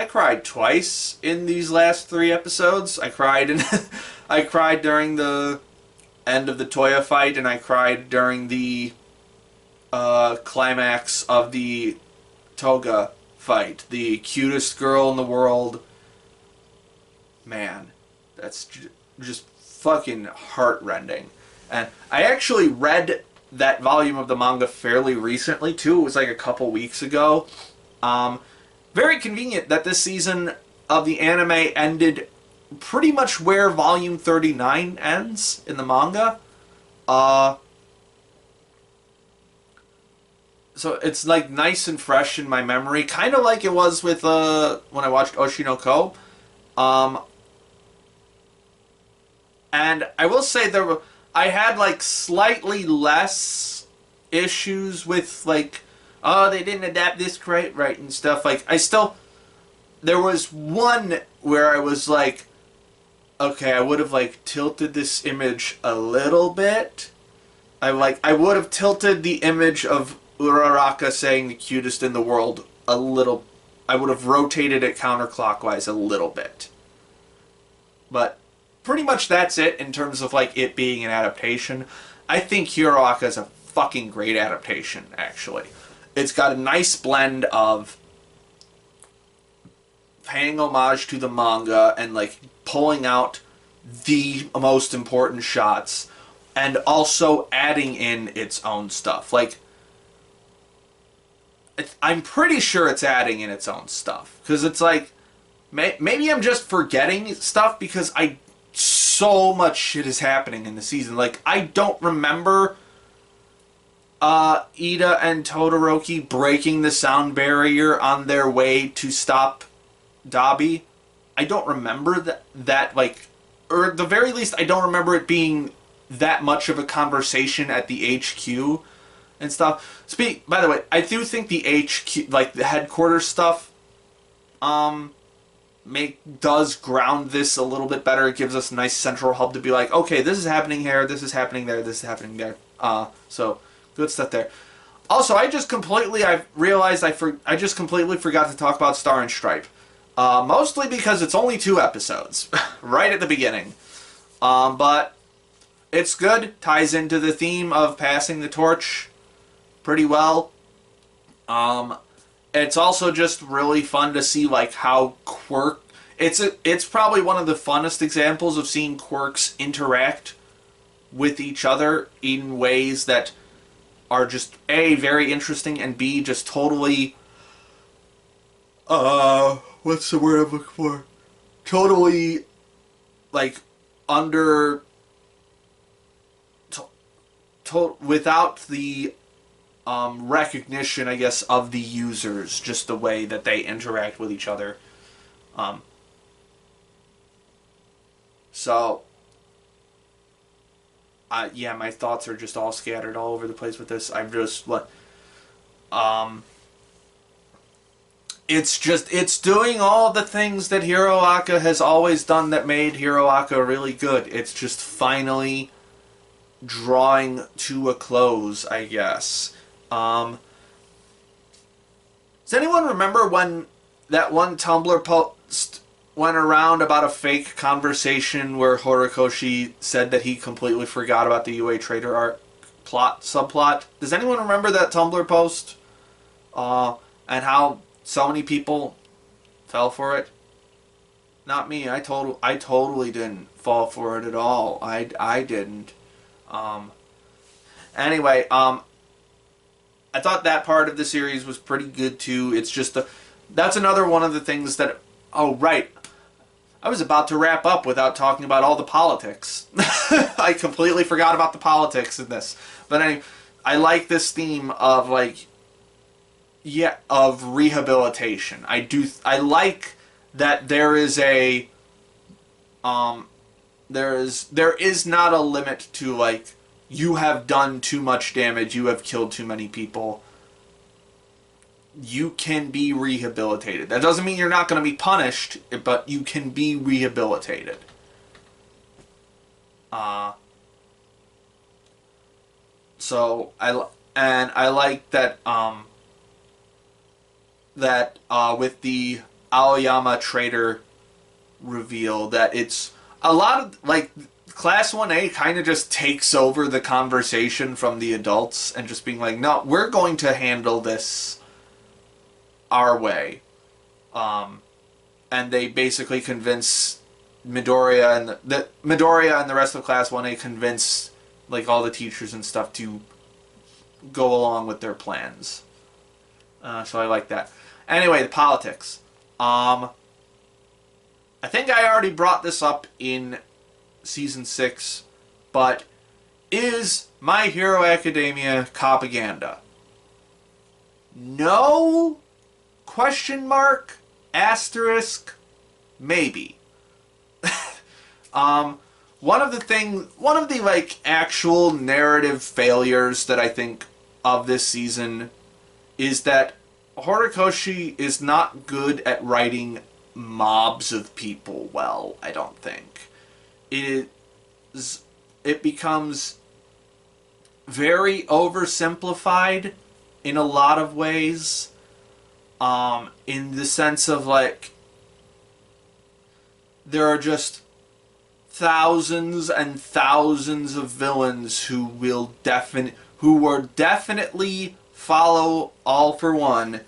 Speaker 2: cried twice in these last 3 episodes. I cried I cried during the end of the Toya fight, and I cried during the climax of the Toga fight. The cutest girl in the world. Man, that's just fucking heartrending. And I actually read that volume of the manga fairly recently too. It was like a couple weeks ago. Very convenient that this season of the anime ended pretty much where volume 39 ends in the manga. So it's like nice and fresh in my memory, kind of like it was with when I watched Otokonoko. And I will say I had like slightly less issues with like, oh, they didn't adapt this right and stuff. Like there was one where I was like, okay, I would have like tilted this image a little bit. I would have tilted the image of Uraraka saying the cutest in the world a little. I would have rotated it counterclockwise a little bit. But pretty much that's it in terms of like it being an adaptation. I think Hiroaka is a fucking great adaptation, actually. It's got a nice blend of paying homage to the manga and like pulling out the most important shots and also adding in its own stuff. Like, I'm pretty sure it's adding in its own stuff. Because it's like, maybe I'm just forgetting stuff because so much shit is happening in the season. Like, I don't remember Ida and Todoroki breaking the sound barrier on their way to stop Dabi. I don't remember that like, or at the very least, I don't remember it being that much of a conversation at the HQ and stuff. By the way, I do think the HQ, like the headquarters stuff, does ground this a little bit better. It gives us a nice central hub to be like, okay, this is happening here, this is happening there, this is happening there. So good stuff there. Also, I just completely forgot to talk about Star and Stripe. Mostly because it's only 2 episodes, right at the beginning. But it's good, ties into the theme of passing the torch pretty well. It's also just really fun to see like how it's probably one of the funnest examples of seeing quirks interact with each other in ways that are just A, very interesting, and B, just totally what's the word I'm looking for? Totally like without the recognition, I guess, of the users, just the way that they interact with each other. Yeah, my thoughts are just all scattered all over the place with this. It's doing all the things that Hiroaka has always done that made Hiroaka really good. It's just finally drawing to a close, I guess. Does anyone remember when that one Tumblr post went around about a fake conversation where Horikoshi said that he completely forgot about the UA Trader arc subplot? Does anyone remember that Tumblr post? And how so many people fell for it? Not me. I totally didn't fall for it at all. I didn't. Anyway, I thought that part of the series was pretty good too. It's just that's another one of the things that. Oh right, I was about to wrap up without talking about all the politics. I completely forgot about the politics in this. But anyway, I like this theme of of rehabilitation. I like that there is a there is not a limit to you have done too much damage, you have killed too many people. You can be rehabilitated. That doesn't mean you're not going to be punished, but you can be rehabilitated. So I like that with the Aoyama Trader reveal that it's a lot of Class 1A kind of just takes over the conversation from the adults and just being like, no, we're going to handle this our way. And they basically convince Midoriya and the rest of Class 1A convince all the teachers and stuff to go along with their plans. So I like that. Anyway, the politics. I think I already brought this up in Season 6, but is My Hero Academia propaganda? No? Question mark? Asterisk? Maybe. One of the actual narrative failures that I think of this season is that Horikoshi is not good at writing mobs of people well, I don't think. It becomes very oversimplified in a lot of ways, in the sense of there are just thousands and thousands of villains who will definitely follow All for One,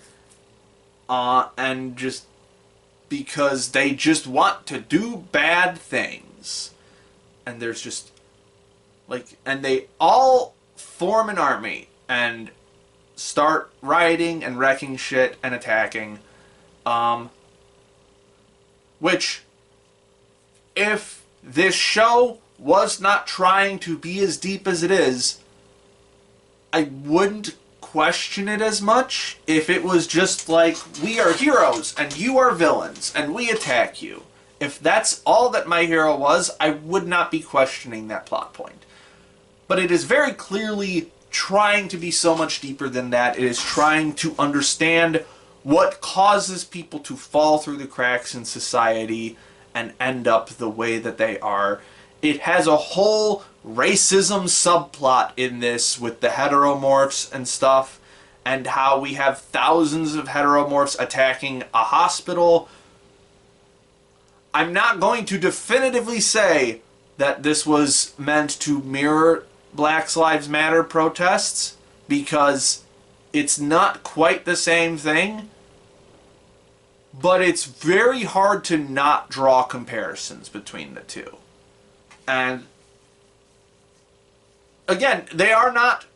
Speaker 2: and just because they just want to do bad things. And there's just and they all form an army and start rioting and wrecking shit and attacking. Which, if this show was not trying to be as deep as it is, I wouldn't question it as much if it was just we are heroes and you are villains and we attack you. If that's all that My Hero was, I would not be questioning that plot point. But it is very clearly trying to be so much deeper than that. It is trying to understand what causes people to fall through the cracks in society and end up the way that they are. It has a whole racism subplot in this with the heteromorphs and stuff, and how we have thousands of heteromorphs attacking a hospital. I'm not going to definitively say that this was meant to mirror Black Lives Matter protests, because it's not quite the same thing, but it's very hard to not draw comparisons between the two. And again, they are not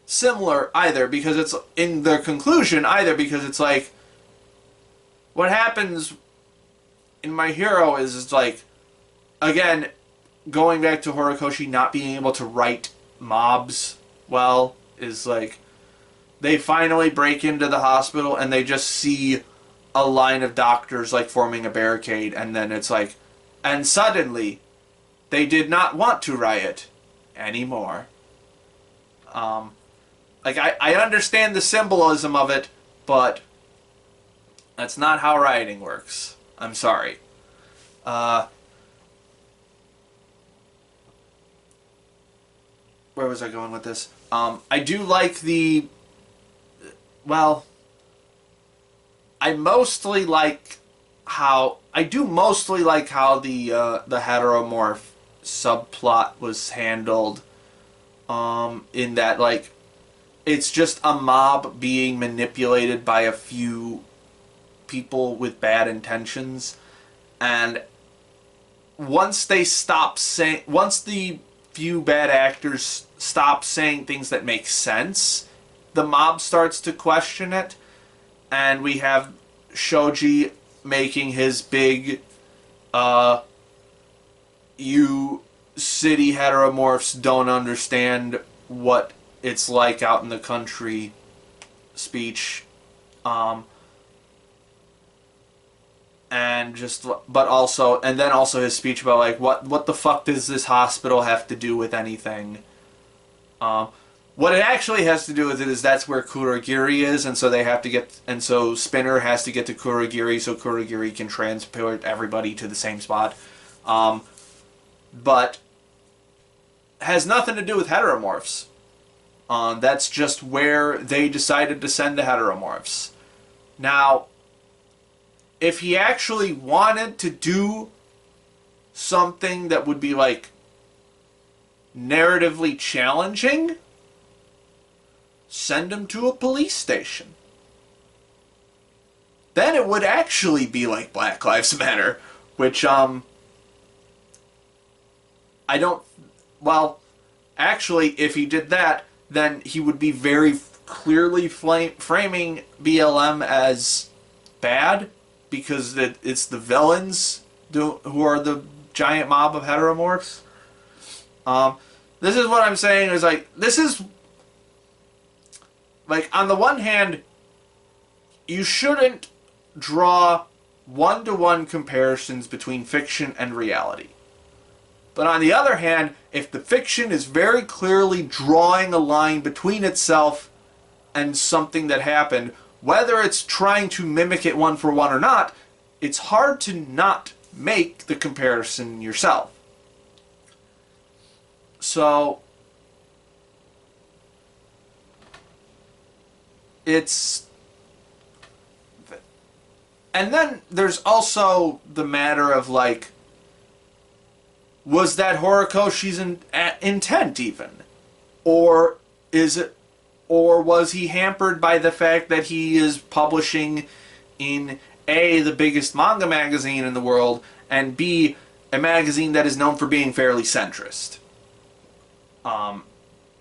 Speaker 2: similar either, because it's in their conclusion either, because it's what happens in My Hero is again, going back to Horikoshi not being able to write mobs well, is they finally break into the hospital and they just see a line of doctors forming a barricade, and then it's and suddenly they did not want to riot anymore. I understand the symbolism of it, but that's not how rioting works. I'm sorry. where was I going with this? I do like the, well, I do mostly like how the heteromorph subplot was handled. In that, like, it's just a mob being manipulated by a few people with bad intentions, and once the few bad actors stop saying things that make sense, the mob starts to question it, and we have Shoji making his big, you city heteromorphs don't understand what it's like out in the country speech. And just, but also, and then also his speech about, like, what the fuck does this hospital have to do with anything? What it actually has to do with it is that's where Kurogiri is, and so they have to get, and so Spinner has to get to Kurogiri so Kurogiri can transport everybody to the same spot. But has nothing to do with heteromorphs. That's just where they decided to send the heteromorphs. Now, if he actually wanted to do something that would be, like, narratively challenging, send him to a police station. Then it would actually be like Black Lives Matter, which, I don't, well, actually, if he did that, then he would be very clearly framing BLM as bad, because it's the villains who are the giant mob of heteromorphs. This is what I'm saying is, like, this is, like, on the one hand, you shouldn't draw one-to-one comparisons between fiction and reality. But on the other hand, if the fiction is very clearly drawing a line between itself and something that happened, whether it's trying to mimic it one for one or not, it's hard to not make the comparison yourself. So, it's... And then there's also the matter of, like, was that Horikoshi's intent even? Or is it, or was he hampered by the fact that he is publishing in A, the biggest manga magazine in the world, and B, a magazine that is known for being fairly centrist?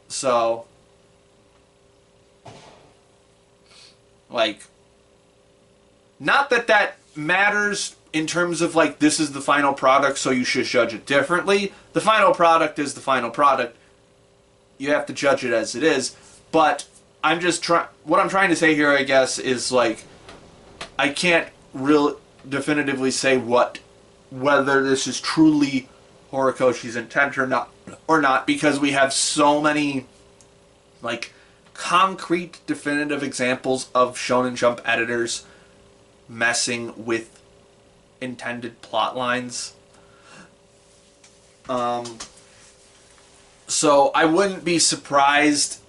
Speaker 2: So, like, not that that matters in terms of, like, this is the final product, so you should judge it differently. The final product is the final product. You have to judge it as it is. But I'm just what I'm trying to say here, I guess, is, like, I can't really definitively say whether this is truly Horikoshi's intent or not, because we have so many, like, concrete, definitive examples of Shonen Jump editors messing with intended plot lines. So I wouldn't be surprised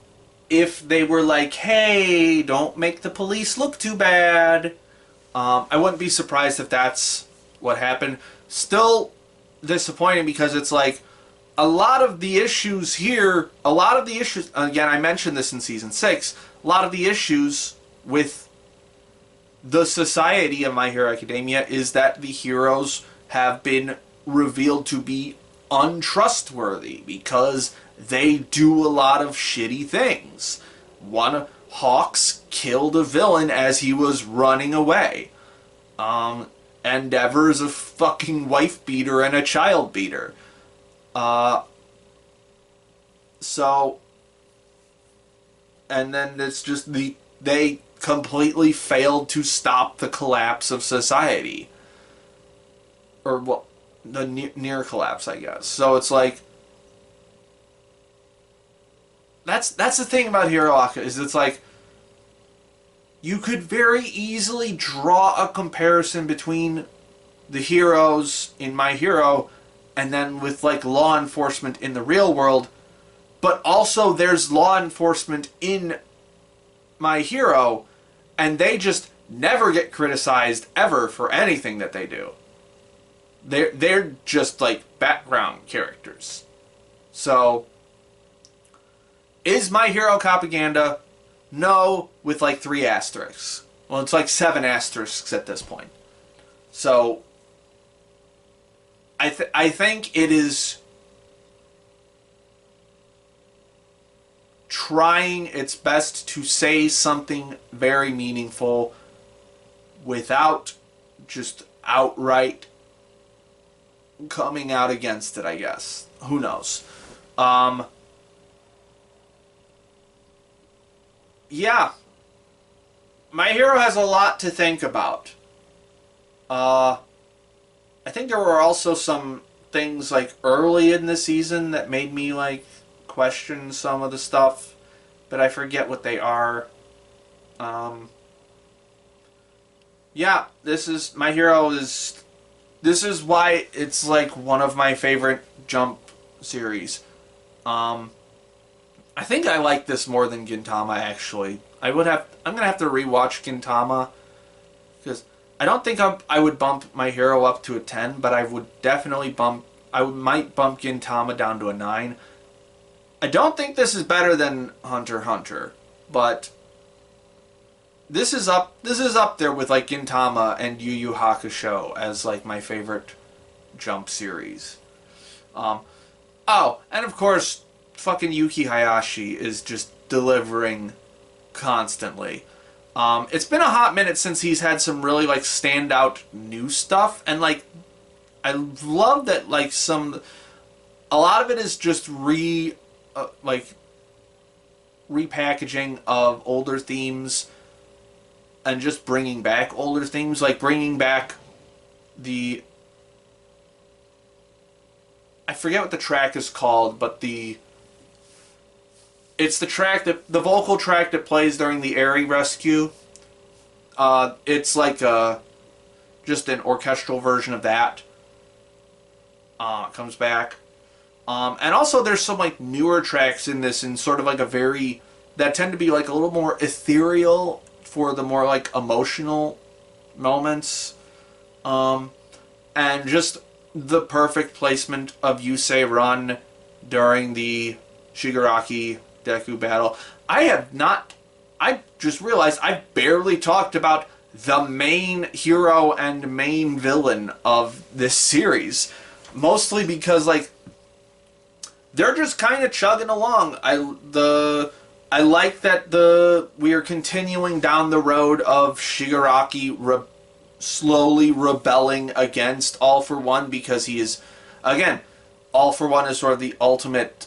Speaker 2: if they were like, hey, don't make the police look too bad. I wouldn't be surprised if that's what happened. Still disappointing, because it's like, a lot of the issues here, again, I mentioned this in Season 6, a lot of the issues with the society of My Hero Academia is that the heroes have been revealed to be untrustworthy because they do a lot of shitty things. One, Hawks killed a villain as he was running away. Endeavor's a fucking wife beater and a child beater. So, and then it's just they completely failed to stop the collapse of society. Or, well, the near collapse, I guess. So it's like, that's the thing about Hero Aka, is it's like, you could very easily draw a comparison between the heroes in My Hero and then with, like, law enforcement in the real world, but also there's law enforcement in My Hero, and they just never get criticized ever for anything that they do. They're just like background characters. So, is My Hero propaganda? No, with like 3 asterisks. Well, it's like 7 asterisks at this point. So, I think it is trying its best to say something very meaningful without just outright coming out against it, I guess. Who knows? Yeah. My Hero has a lot to think about. I think there were also some things like early in the season that made me like question some of the stuff, but I forget what they are. Yeah, this is My Hero is. This is why it's like one of my favorite Jump series. I think I like this more than Gintama actually. I'm gonna have to rewatch Gintama because I don't think I would bump My Hero up to a 10, but I would definitely might bump Gintama down to a 9. I don't think this is better than Hunter x Hunter, but this is up there with like Gintama and Yu Yu Hakusho as like my favorite Jump series. Oh, and of course, fucking Yuki Hayashi is just delivering constantly. It's been a hot minute since he's had some really like standout new stuff, and like I love that like a lot of it is just repackaging of older themes and just bringing back older themes, like bringing back I forget what the track is called, but it's the track the vocal track that plays during the Eri rescue. It's like just an orchestral version of that. Comes back. And also there's some like newer tracks in this, in sort of like that tend to be like a little more ethereal for the more like emotional moments. And just the perfect placement of Yusei Run during the Shigaraki Deku battle. I just realized I barely talked about the main hero and main villain of this series. Mostly because, like, they're just kind of chugging along. I like that we are continuing down the road of Shigaraki slowly rebelling against All for One, because he is, again, All for One is sort of the ultimate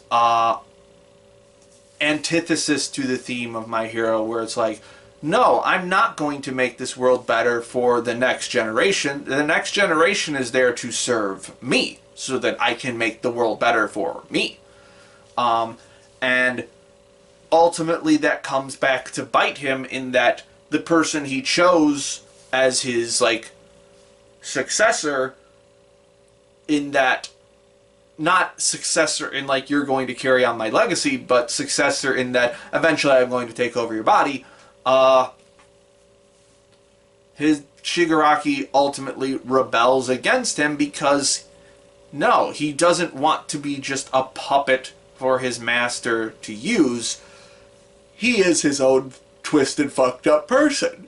Speaker 2: antithesis to the theme of My Hero, where it's like, no, I'm not going to make this world better for the next generation. The next generation is there to serve me, so that I can make the world better for me. And ultimately that comes back to bite him, in that the person he chose as his, like, successor, in that, not successor in like you're going to carry on my legacy, but successor in that eventually I'm going to take over your body. His Shigaraki ultimately rebels against him because no, he doesn't want to be just a puppet for his master to use. He is his own twisted, fucked up person.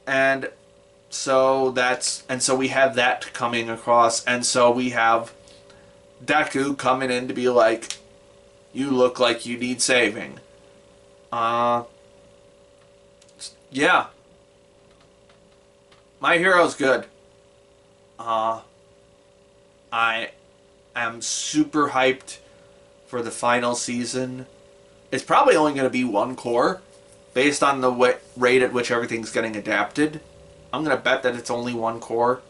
Speaker 2: And so we have that coming across, and so we have Deku coming in to be like, you look like you need saving. Yeah. My Hero's good. I am super hyped for the final season. It's probably only going to be 1 core, based on the rate at which everything's getting adapted. I'm going to bet that it's only 1 core,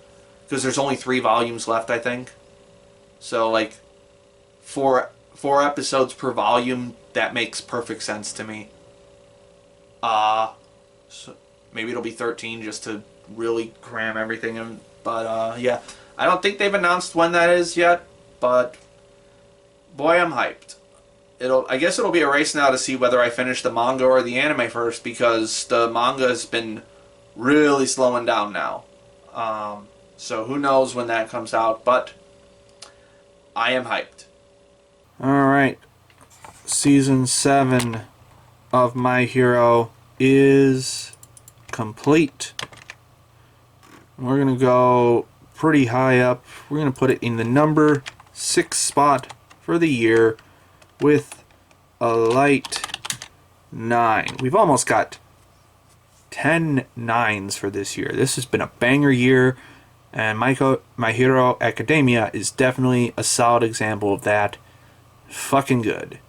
Speaker 2: because there's only 3 volumes left, I think. So, like, 4 episodes per volume, that makes perfect sense to me. So maybe it'll be 13 just to really cram everything in. But, yeah. I don't think they've announced when that is yet, but boy, I'm hyped. I guess it'll be a race now to see whether I finish the manga or the anime first, because the manga has been really slowing down now. So who knows when that comes out, but I am hyped.
Speaker 1: Alright. Season 7 of My Hero is complete. We're going to go pretty high up. We're going to put it in the number 6 spot for the year with a light 9. We've almost got 10 9s for this year. This has been a banger year, and My Hero Academia is definitely a solid example of that. Fucking good.